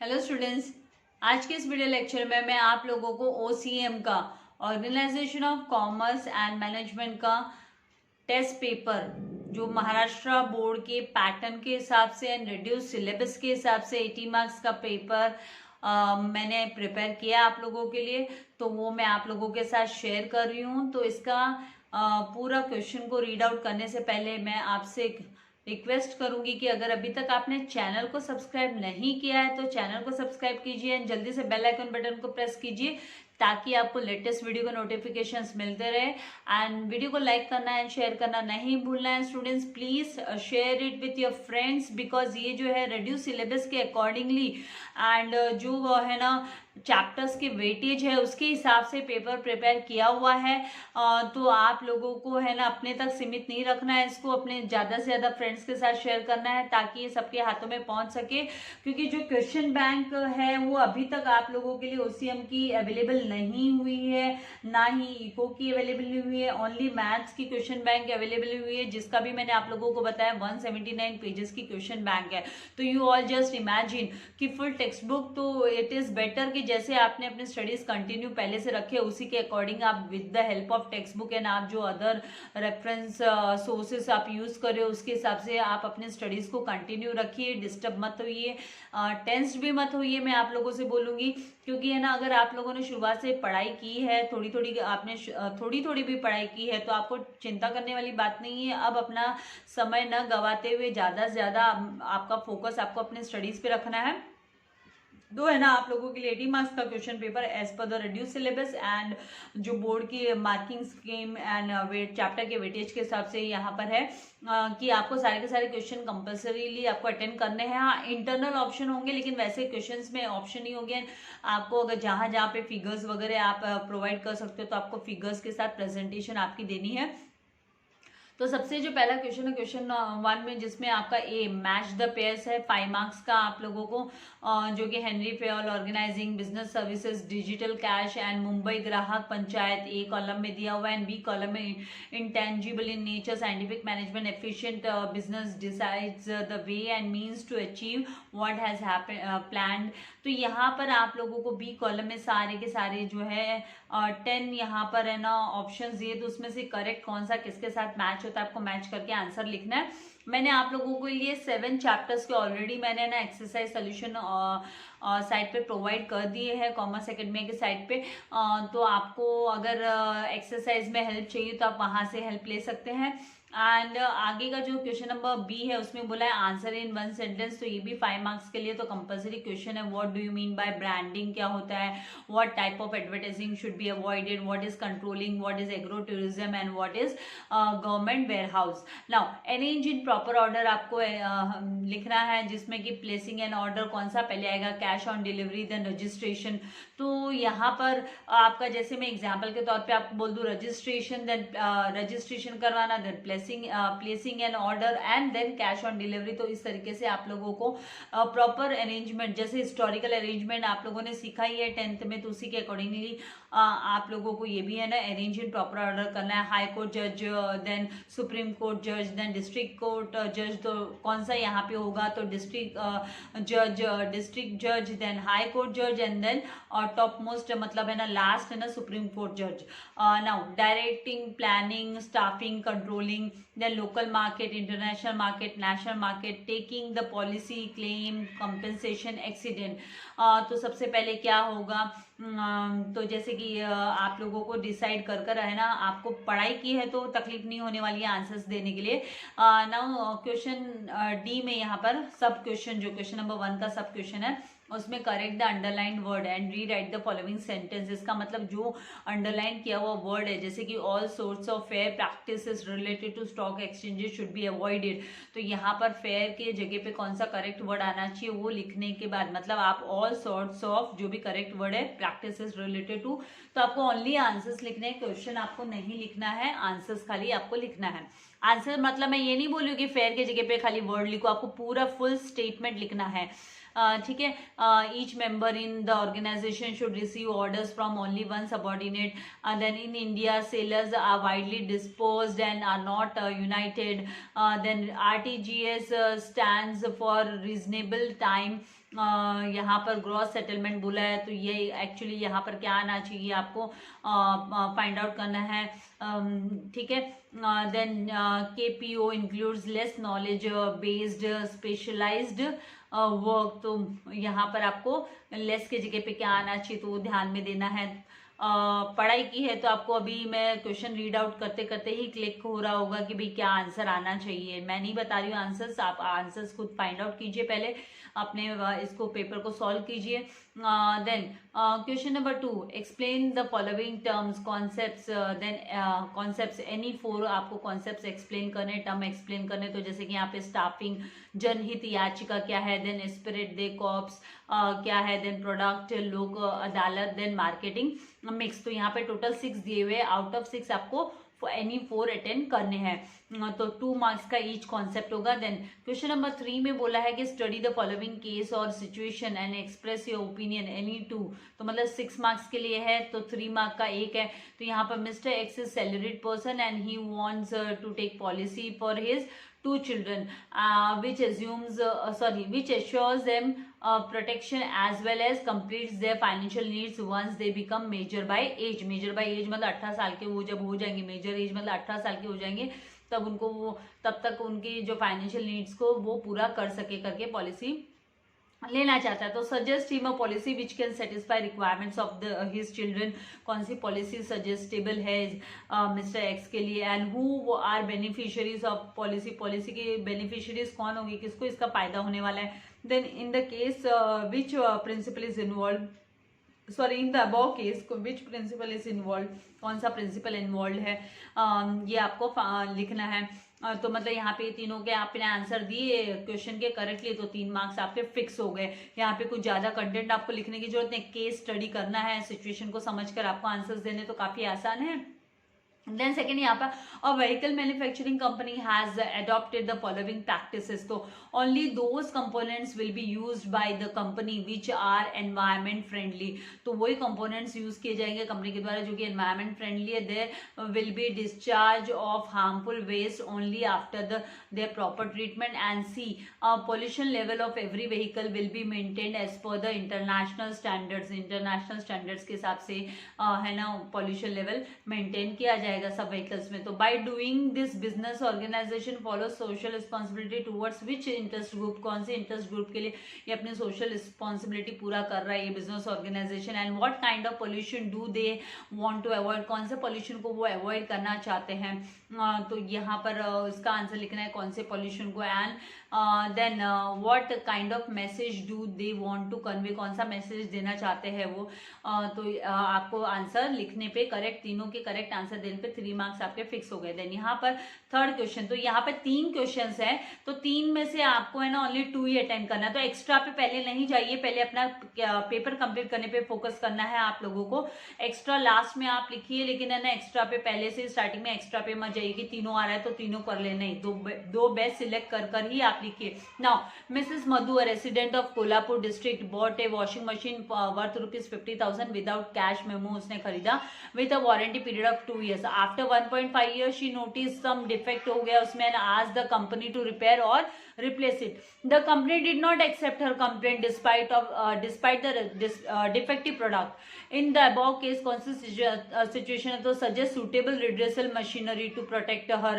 Hello students, आज के इस वीडियो लेक्चर में मैं आप लोगों को OCM का organisation of commerce and management का टेस्ट पेपर जो महाराष्ट्र बोर्ड के पैटर्न के हिसाब से एंड रिड्यूस सिलेबस के हिसाब से 80 मार्क्स का पेपर मैंने प्रिपेयर किया आप लोगों के लिए। तो वो मैं आप लोगों के साथ शेयर कर रही हूँ। तो इसका पूरा क्वेश्चन को रीड आउट करने से पहले मैं आपसे रिक्वेस्ट करूंगी कि अगर अभी तक आपने चैनल को सब्सक्राइब नहीं किया है तो चैनल को सब्सक्राइब कीजिए एंड जल्दी से बेल आइकन बटन को प्रेस कीजिए ताकि आपको लेटेस्ट वीडियो का नोटिफिकेशंस मिलते रहे। एंड वीडियो को लाइक करना एंड शेयर करना नहीं भूलना है students. Please share it with your friends because ये जो है रिड्यूस सिलेबस के अकॉर्डिंगली एंड जो है ना चैप्टर्स के वेटेज है उसके हिसाब से पेपर प्रिपेयर किया हुआ है। तो आप लोगों को है ना अपने तक सीमित नहीं रखना है, इसको अपने ज़्यादा से ज़्यादा फ्रेंड्स के साथ शेयर करना है ताकि ये सबके हाथों में पहुंच सके। क्योंकि जो क्वेश्चन बैंक है वो अभी तक आप लोगों के लिए OCM की अवेलेबल नहीं हुई है, ना ही इको की अवेलेबल नहीं हुई है, ओनली मैथ्स की क्वेश्चन बैंक अवेलेबल हुई है जिसका भी मैंने आप लोगों को बताया 179 पेजेस की क्वेश्चन बैंक है। तो यू ऑल जस्ट इमेजिन कि फुल टेक्स्ट बुक, तो इट इज़ बेटर कि जैसे आपने अपने स्टडीज कंटिन्यू पहले से रखे उसी के अकॉर्डिंग आप with the help of text book and आप जो अदर रेफरेंस सोर्सेस आप यूज कर रहे हो उसके हिसाब से आप अपने स्टडीज को कंटिन्यू रखिए। डिस्टर्ब मत होइए, टेंस्ड भी मत होइए, मैं आप लोगों से बोलूंगी। क्योंकि है ना अगर आप लोगों ने शुरुआत से पढ़ाई की है, थोड़ी थोड़ी भी पढ़ाई की है तो आपको चिंता करने वाली बात नहीं है। अब अपना समय न गवाते हुए ज़्यादा से ज़्यादा आपका फोकस आपको अपने स्टडीज पे रखना है। दो है ना आप लोगों के लिए 80 मार्क्स का question paper as per the reduce syllabus and जो बोर्ड की मार्किंग स्कीम एंड चैप्टर के वेटेज के हिसाब से यहाँ पर है कि आपको सारे के सारे क्वेश्चन कंपल्सरीली आपको अटेंड करने हैं। हाँ, इंटरनल ऑप्शन होंगे लेकिन वैसे क्वेश्चंस में ऑप्शन नहीं होंगे। आपको अगर जहाँ पे फिगर्स वगैरह आप प्रोवाइड कर सकते हो तो आपको फिगर्स के साथ प्रेजेंटेशन आपकी देनी है। तो सबसे जो पहला क्वेश्चन है क्वेश्चन 1 में जिसमें आपका ए मैच द पेयर्स है 5 मार्क्स का आप लोगों को जो कि Henri Fayol organising business services digital cash and Mumbai Grahak Panchayat A column में दिया हुआ है एंड बी कॉलम में intangible in nature scientific management efficient business decides the way and means to achieve what has planned. तो यहाँ पर आप लोगों को बी कॉलम में सारे के सारे जो है 10 यहाँ पर है ना ऑप्शन दिए, तो उसमें से करेक्ट कौन सा किसके साथ मैच होता है आपको मैच करके आंसर लिखना है। मैंने आप लोगों के लिए 7 चैप्टर्स के ऑलरेडी मैंने ना एक्सरसाइज सोल्यूशन साइट पे प्रोवाइड कर दिए हैं कॉमर्स एकेडमी के साइट पे। तो आपको अगर एक्सरसाइज में हेल्प चाहिए तो आप वहाँ से हेल्प ले सकते हैं। एंड आगे का जो क्वेश्चन नंबर बी है उसमें बोला है आंसर इन 1 सेंटेंस, तो ये भी 5 मार्क्स के लिए तो कंपलसरी क्वेश्चन है। What do you mean by branding, क्या होता है, what type of advertising should be avoided, what is controlling, what is agro tourism and what is government warehouse. Now arrange in proper order आपको लिखना है जिसमें कि placing an order कौन सा पहले आएगा, cash on delivery then registration. तो यहाँ पर आपका जैसे मैं एग्जाम्पल के तौर पे आपको बोल दूं रजिस्ट्रेशन, देन रजिस्ट्रेशन करवाना, then placing an order and then cash on delivery. तो इस तरीके से आप लोगों को प्रॉपर अरेंजमेंट, जैसे हिस्टोरिकल अरेंजमेंट आप लोगों ने सीखा ही है 10th में, तो उसी के अकॉर्डिंगली आप लोगों को ये भी है ना अरेंज इन प्रॉपर ऑर्डर करना है। हाई कोर्ट जज, देन सुप्रीम कोर्ट जज, देन डिस्ट्रिक्ट कोर्ट जज, तो कौन सा यहाँ पे होगा, तो डिस्ट्रिक्ट जज, देन हाई कोर्ट जज एंड देन टॉप मोस्ट मतलब है ना लास्ट है ना सुप्रीम कोर्ट जज। Now directing, planning, staffing, controlling, then local market, international market, national market, taking the policy, claim, compensation, accident। तो सबसे पहले क्या होगा, तो जैसे कि आप लोगों को डिसाइड कर है ना, आपको पढ़ाई की है तो तकलीफ नहीं होने वाली है आंसर्स देने के लिए। नाउ क्वेश्चन डी में यहाँ पर सब क्वेश्चन, जो क्वेश्चन नंबर 1 का सब क्वेश्चन है उसमें correct the underline word and re right the following sentence. इसका मतलब जो अंडरलाइन किया हुआ वर्ड है जैसे कि all sorts of fair practices related to stock exchanges should be avoided, तो यहाँ पर फेयर के जगह पे कौन सा करेक्ट वर्ड आना चाहिए वो लिखने के बाद मतलब आप ऑल सॉर्ट्स ऑफ जो भी करेक्ट वर्ड है प्रैक्टिसेस रिलेटेड टू, तो आपको ओनली आंसर्स लिखने हैं, क्वेश्चन आपको नहीं लिखना है, आंसर्स खाली आपको लिखना है। आंसर मतलब मैं ये नहीं बोल रही हूँ कि फेयर के जगह पे खाली वर्ड लिखो, आपको पूरा फुल स्टेटमेंट लिखना है। ठीक है, each member in the organisation should receive orders from only one subordinate, then in India sellers are widely disposed and are not united, then RTGS stands for reasonable time, यहाँ पर gross settlement बोला है, तो ये actually यहाँ पर क्या आना चाहिए आपको फाइंड आउट करना है। ठीक है। Then KPO includes less knowledge based specialised work, तो यहाँ पर आपको लेस के जगह पे क्या आना चाहिए, तो वो ध्यान में देना है। पढ़ाई की है तो आपको अभी मैं क्वेश्चन रीड आउट करते करते ही क्लिक हो रहा होगा कि भाई क्या आंसर आना चाहिए। मैं नहीं बता रही हूँ आंसर्स, आप आंसर्स खुद फाइंड आउट कीजिए, पहले अपने इसको पेपर को सॉल्व कीजिए। Then question number 2, explain the following terms concepts. Then concepts any 4 आपको कॉन्सेप्ट्स एक्सप्लेन करने, टर्म एक्सप्लेन करने, तो जैसे कि यहाँ पे स्टाफिंग, जनहित याचिका क्या है, देन स्पिरिट दे कॉप्स क्या है, देन प्रोडक्ट लोक अदालत, देन मार्केटिंग मिक्स। तो यहाँ पे टोटल 6 दिए हुए, आउट ऑफ 6 आपको एनी 4 अटेंड करने हैं, तो 2 मार्क्स का ईच कॉन्सेप्ट होगा। देन क्वेश्चन नंबर 3 में बोला है कि स्टडी द फॉलोइंग केस और situation and express your opinion any 2, तो मतलब 6 मार्क्स के लिए है, तो 3 मार्क का एक है। तो यहाँ पर mister X is salaried person and he wants to take policy for his 2 children, which assures them protection as well as completes their financial needs once they become major by age. major by age मतलब 18 साल के वो जब हो जाएंगे, major as मतलब 18 साल के हो जाएंगे, तब उनको वो तब तक उनकी जो फाइनेंशियल नीड्स को वो पूरा कर सके करके पॉलिसी लेना चाहता है। तो suggest him a policy which can satisfy requirements of his children. कौन सी पॉलिसी सजेस्टेबल है मिस्टर एक्स के लिए, and who are beneficiaries of policy, policy के बेनिफिशियरीज कौन होंगे, किसको इसका फायदा होने वाला है। Then in the case which principle is involve, sorry in the above case which principle is involve, कौन सा प्रिंसिपल इन्वॉल्व है, ये आपको लिखना है। तो मतलब यहाँ पे तीनों के आपने आंसर दिए क्वेश्चन के करेक्टली, तो 3 मार्क्स आपके फिक्स हो गए। यहाँ पे कुछ ज्यादा कंटेंट आपको लिखने की जरूरत नहीं, केस स्टडी करना है, सिचुएशन को समझकर आपको आंसर्स देने तो काफी आसान है। देन सेकेंड यहाँ पर a vehicle manufacturing company has adopted the following practices, तो only those components will be used by the company which are environment friendly, तो वही कंपोनेंट्स यूज किए जाएंगे कंपनी के द्वारा जो कि एनवायरमेंट फ्रेंडली है। There will be discharge of harmful waste only after their proper treatment, and see pollution level of every vehicle will be maintained as per the international standards, international standards के हिसाब से है ना pollution level maintain किया जाएगा सब vehicles में। तो by doing this business organisation follow social responsibility towards which interest group, कौन से इंटरेस्ट ग्रुप के लिए ये अपनी सोशल रिस्पॉन्सिबिलिटी पूरा कर रहा है ये business organisation, and what kind of pollution do they want to avoid, कौन से पोल्यूशन को वो अवॉइड करना चाहते हैं। तो यहाँ पर इसका आंसर लिखना है कौन से पोल्यूशन को, and then what kind of message do they want to convey, कौन सा मैसेज देना चाहते हैं वो। तो आपको आंसर लिखने पे करेक्ट, तीनों के करेक्ट आंसर देने पे 3 मार्क्स आपके फिक्स हो गए। देन यहाँ पर थर्ड क्वेश्चन, तो यहाँ पे 3 क्वेश्चंस है, तो 3 में से आपको है ना ओनली 2 ही अटेंड करना है, तो एक्स्ट्रा पे पहले नहीं जाइए, पहले अपना पेपर कंप्लीट करने पे फोकस करना है आप लोगों को। एक्स्ट्रा लास्ट में आप लिखिए, लेकिन है ना एक्स्ट्रा पे पहले से स्टार्टिंग में एक्स्ट्रा पे मत जाइए कि तीनों आ रहा है तो तीनों कर लेना ही, दो बेस्ट सिलेक्ट कर ही आप लिखिए। Now Mrs Madhu, a resident of Kolhapur district, bought a washing machine worth ₹50,000 without cash memo, उसने खरीदा with a warranty period of 2 years. After 1.5 years she noticed some defect हो गया उसमें, and asked the company to repair or replace it. The company did not accept her complaint despite the defective product. In the above case कौन सी situation है, तो suggest suitable redressal machinery to protect her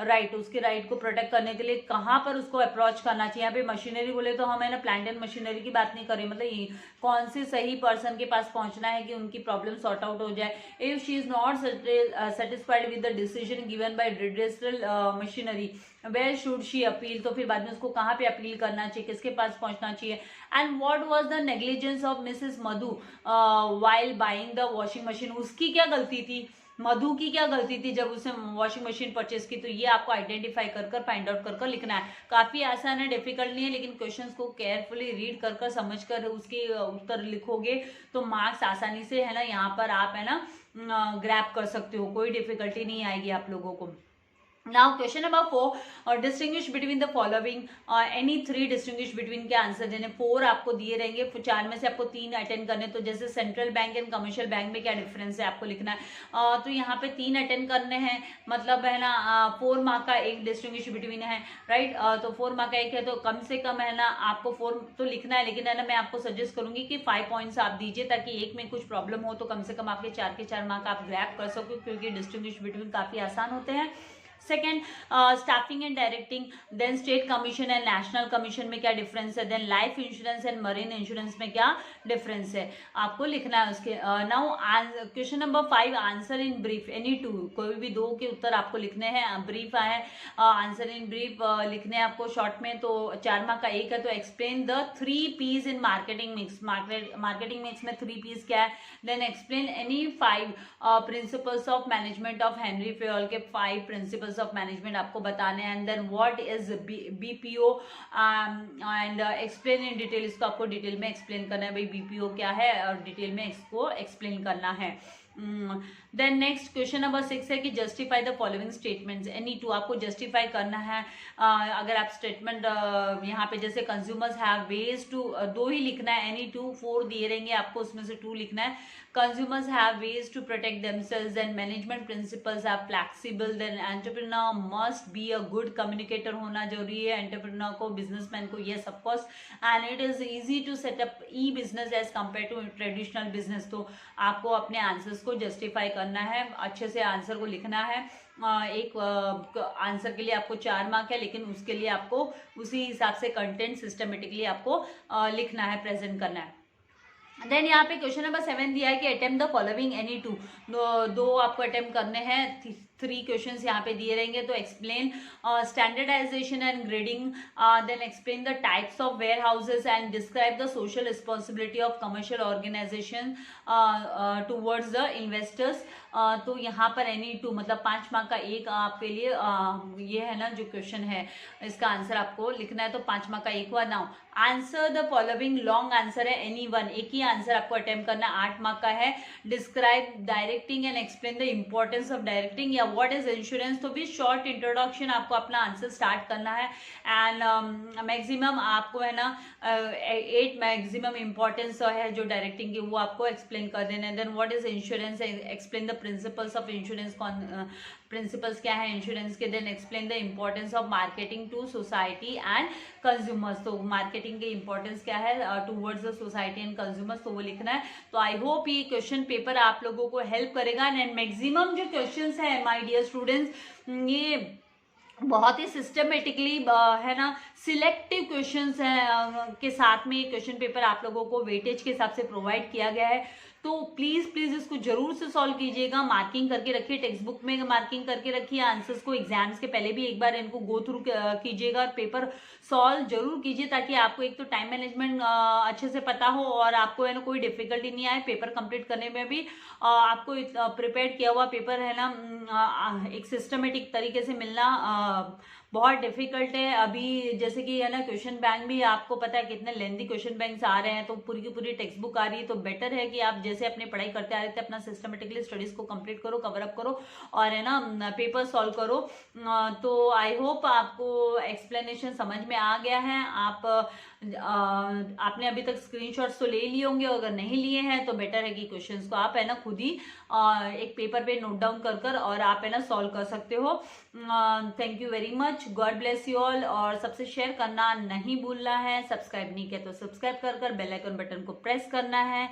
right, उसके right को protect करने के लिए कहाँ पर उसको अप्रोच करना चाहिए। यहाँ पे मशीनरी बोले तो हम है ना प्लांट एंड मशीनरी की बात नहीं करें, मतलब ये कौन से सही पर्सन के पास पहुंचना है कि उनकी प्रॉब्लम सॉर्ट आउट हो जाए। If she is not satisfied with the decision given by redressal machinery, where should she appeal, तो फिर बाद में उसको कहाँ पे अपील करना चाहिए, किसके पास पहुंचना चाहिए। And what was the negligence of Mrs Madhu while buying the washing machine, उसकी क्या गलती थी, मधु की क्या गलती थी जब उसने वॉशिंग मशीन परचेस की। तो ये आपको आइडेंटिफाई कर फाइंड आउट कर लिखना है। काफी आसान है, डिफिकल्ट नहीं है, लेकिन क्वेश्चंस को केयरफुली रीड कर समझ कर उसके उत्तर लिखोगे तो मार्क्स आसानी से है ना यहाँ पर आप है ना ग्रैब कर सकते हो, कोई डिफिकल्टी नहीं आएगी आप लोगों को। नाउ क्वेश्चन नंबर 4, और distinguish between the following, any 3 distinguish between के आंसर देने। 4 आपको दिए रहेंगे, 4 में से आपको 3 अटेंड करने। तो जैसे central bank and commercial bank में क्या डिफरेंस है आपको लिखना है। तो यहाँ पे 3 अटेंड करने हैं, मतलब है ना 4 मार्क का एक डिस्टिंग्विश बिटवीन है, राइट। तो 4 मार्क का एक है, तो कम से कम है ना आपको 4 तो लिखना है, लेकिन है ना मैं आपको सजेस्ट करूंगी कि 5 पॉइंट्स आप दीजिए, ताकि एक में कुछ प्रॉब्लम हो तो कम से कम आपके 4 के 4 मार्क आप ग्रैब कर सको, क्योंकि डिस्टिंग्विश बिटवीन काफी आसान होते हैं। Second, staffing and directing, then state commission and national commission में क्या डिफरेंस है, then life insurance and marine insurance में क्या डिफरेंस है आपको लिखना है उसके। Now question number 5, answer in brief, any 2, कोई भी 2 के उत्तर आपको लिखने हैं। ब्रीफ है, आंसर इन ब्रीफ लिखने हैं आपको शॉर्ट में, तो 4 मार्क का एक है। तो explain the 3 P's in marketing mix, marketing mix में 3 P's क्या है, then explain any 5 principles of management of Henri Fayol के 5 प्रिंसिपल्स ऑफ मैनेजमेंट आपको बताने हैं। And then what is BPO and explain in detail, इसको आपको डिटेल में एक्सप्लेन करना है, भाई बीपीओ क्या है, और डिटेल में इसको एक्सप्लेन करना है। देन नेक्स्ट क्वेश्चन नंबर 6 है कि justify the following statements, any 2 आपको जस्टिफाई करना है। अगर आप स्टेटमेंट यहाँ पे जैसे कंज्यूमर्स हैव वेज टू, 2 ही लिखना है, एनी 2, 4 दिए रहेंगे आपको, उसमें से 2 लिखना है। Consumers have ways to protect themselves, and management principles are flexible, then entrepreneur must be a good communicator होना जरूरी है एंटरप्रेन्योर को, बिजनेसमैन को, yes of course, and it is easy to set up e business as compare to traditional business. तो आपको अपने answers को justify करना है, अच्छे से आंसर को लिखना है। एक आंसर के लिए आपको 4 मार्क है, लेकिन उसके लिए आपको उसी हिसाब से कंटेंट सिस्टमेटिकली आपको लिखना है, प्रेजेंट करना है। देन यहाँ पे क्वेश्चन नंबर 7 दिया है कि अटेम्प्ट द फॉलोइंग एनी 2, 2 आपको अटेम्प्ट करने हैं। 3 क्वेश्चंस यहाँ पे दिए रहेंगे। तो explain standardisation and grading, then explain the types of warehouses and describe the social responsibility of commercial organisation towards the investors. तो यहाँ पर एनी 2 मतलब 5 मार्क का एक आपके लिए ये है ना जो क्वेश्चन है, इसका आंसर आपको लिखना है, तो 5 मार्क का एक हुआ। Now answer the following, long answer है एनी 1, एक ही आंसर आपको अटेम्प्ट करना है, 8 मार्क का है। Describe directing and explain the importance of directing, या व्हाट इज इंश्योरेंस। तो भी शॉर्ट इंट्रोडक्शन आपको अपना आंसर स्टार्ट करना है। एंड मैक्सिमम आपको है ना 8 मैक्सिमम इंपॉर्टेंस है जो डायरेक्टिंग की, वो आपको एक्सप्लेन कर देना है। Then what is insurance, explain the principles of insurance, principles क्या है इंश्योरेंस के। Then explain the importance of marketing to society and consumers, तो मार्केटिंग की इंपॉर्टेंस क्या है towards the society and consumers, तो वो लिखना है। तो आई होप ये क्वेश्चन पेपर आप लोगों को हेल्प करेगा। एंड मैक्सिमम जो क्वेश्चंस है माय डियर स्टूडेंट्स, ये बहुत ही सिस्टमेटिकली है ना सिलेक्टिव क्वेश्चंस है के साथ में ये क्वेश्चन पेपर आप लोगों को वेटेज के हिसाब से प्रोवाइड किया गया है। तो प्लीज प्लीज इसको जरूर से सॉल्व कीजिएगा, मार्किंग करके रखिए, टेक्स्ट बुक में मार्किंग करके रखिए, आंसर्स को एग्जाम्स के पहले भी एक बार इनको गो थ्रू कीजिएगा और पेपर सॉल्व जरूर कीजिए, ताकि आपको एक तो टाइम मैनेजमेंट अच्छे से पता हो और आपको है ना कोई डिफिकल्टी नहीं आए पेपर कंप्लीट करने में भी। आपको प्रिपेयर किया हुआ पेपर है ना एक सिस्टमेटिक तरीके से मिलना बहुत डिफिकल्ट है। अभी जैसे कि है ना क्वेश्चन बैंक भी आपको पता है कितने लेंथी क्वेश्चन बैंक्स आ रहे हैं, तो पूरी की पूरी टेक्स्ट बुक आ रही है। तो बेटर है कि आप जैसे अपनी पढ़ाई करते आ रहे थे अपना सिस्टमेटिकली स्टडीज को कंप्लीट करो, कवर अप करो और है ना पेपर सॉल्व करो। तो आई होप आपको एक्सप्लेनेशन समझ में आ गया है। आपने अभी तक स्क्रीनशॉट्स तो ले लिए होंगे, अगर नहीं लिए हैं तो बेटर है कि क्वेश्चंस को आप है ना खुद ही एक पेपर पे नोट डाउन कर और आप है ना सॉल्व कर सकते हो। Thank you very much, God bless you all. और सबसे शेयर करना नहीं भूलना है, सब्सक्राइब नहीं किया तो सब्सक्राइब कर बेल आइकन बटन को प्रेस करना है।